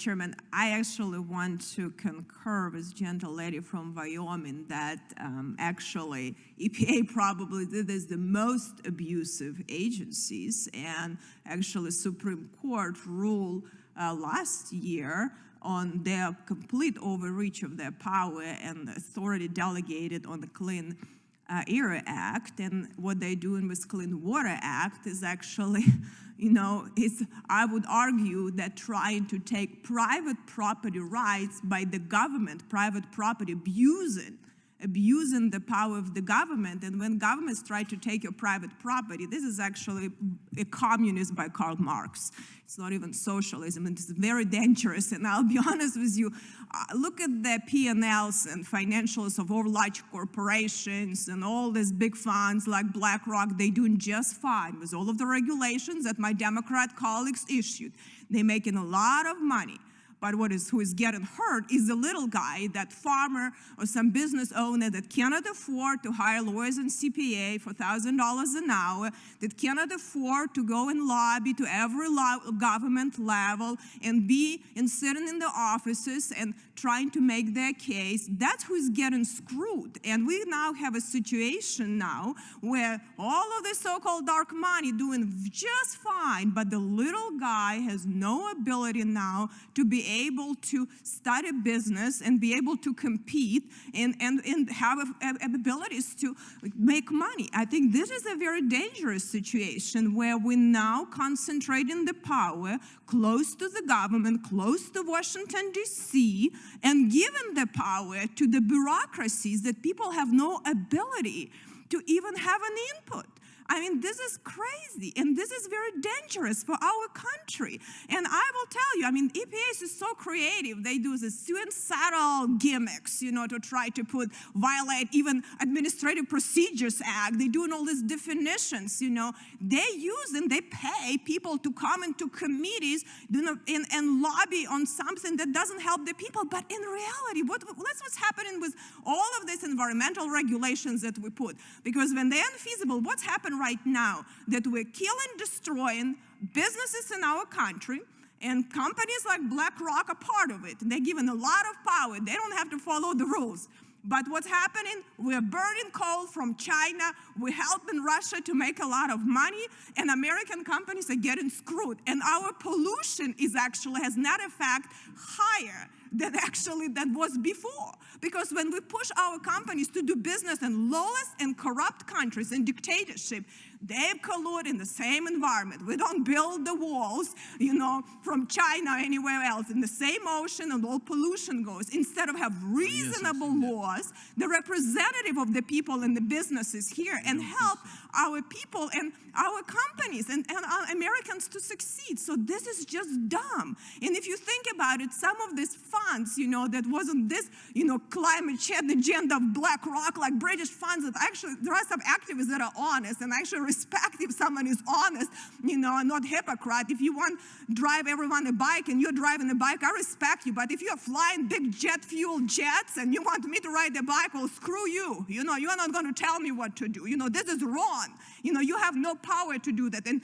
Chairman, I actually want to concur with gentle lady from Wyoming that actually EPA probably is the most abusive agencies, and actually Supreme Court ruled last year on their complete overreach of their power and authority delegated on the Clean Air Act. And what they're doing with Clean Water Act is actually, I would argue that trying to take private property rights by the government, private property abusing the power of the government. And when governments try to take your private property, this is actually a communism by Karl Marx. It's not even socialism, and it's very dangerous. And I'll be honest with you, look at the P&Ls and financials of all large corporations and all these big funds like BlackRock. They're doing just fine with all of the regulations that my Democrat colleagues issued. They're making a lot of money. But who is getting hurt is the little guy, that farmer or some business owner that cannot afford to hire lawyers and CPA for $1,000 an hour, that cannot afford to go and lobby to every government level and sitting in the offices and trying to make their case. That's who's getting screwed. And we now have a situation now where all of the so-called dark money doing just fine, but the little guy has no ability now to be able to start a business and be able to compete and have abilities to make money. I think this is a very dangerous situation where we're now concentrating the power close to the government, close to Washington, D.C., and giving the power to the bureaucracies that people have no ability to even have an input. I mean, this is crazy, and this is very dangerous for our country. And I will tell you, I mean, EPA is so creative. They do the suicidal gimmicks, to try to violate even Administrative Procedures Act. They're doing all these definitions, They use and they pay people to come into committees and lobby on something that doesn't help the people. But in reality, that's what's happening with all of these environmental regulations that we put. Because when they're unfeasible, what's happened right now, that we're killing, destroying businesses in our country, and companies like BlackRock are part of it. They're given a lot of power. They don't have to follow the rules. But what's happening, we're burning coal from China, we're helping Russia to make a lot of money, and American companies are getting screwed. And our pollution has net effect higher than that was before. Because when we push our companies to do business in lawless and corrupt countries and dictatorship, they collude in the same environment. We don't build the walls, from China or anywhere else. In the same ocean, and all pollution goes. Instead of have reasonable laws, the representative of the people and the businesses here, and help our people and our companies and our Americans to succeed. So this is just dumb. And if you think about it, some of these funds, that wasn't this, climate change agenda of BlackRock, like British funds, that actually, there are some activists that are honest and actually respect if someone is honest, and not hypocrite. If you want to drive everyone a bike and you're driving a bike, I respect you. But if you're flying big jet fuel jets and you want me to ride a bike, well, screw you. You're not going to tell me what to do. This is wrong. You have no power to do that. And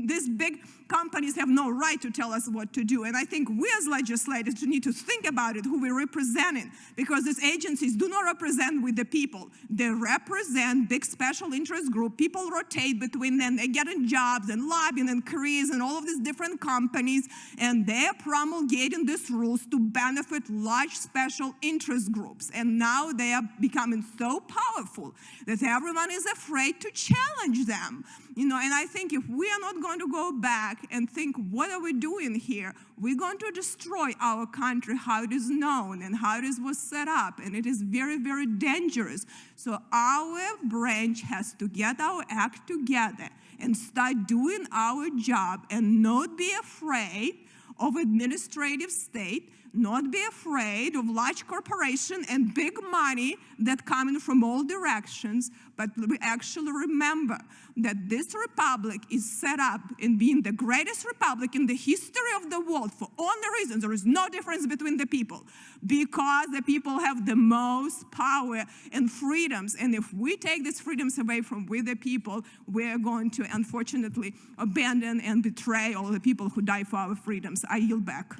these big companies have no right to tell us what to do. And I think we as legislators need to think about it, who we're representing, because these agencies do not represent with the people. They represent big special interest group. People rotate between them. They get in jobs and lobbying and careers and all of these different companies, and they're promulgating these rules to benefit large special interest groups. And now they are becoming so powerful that everyone is afraid to challenge them. And I think if we are not going to go back and think, what are we doing here? We're going to destroy our country, how it is known and how it was set up. And it is very, very dangerous. So our branch has to get our act together and start doing our job and not be afraid of administrative state, not be afraid of large corporation and big money that coming from all directions, but we actually remember that this republic is set up in being the greatest republic in the history of the world for only reasons. There is no difference between the people, because the people have the most power and freedoms. And if we take these freedoms away from we the people, we're going to unfortunately abandon and betray all the people who die for our freedoms. I yield back.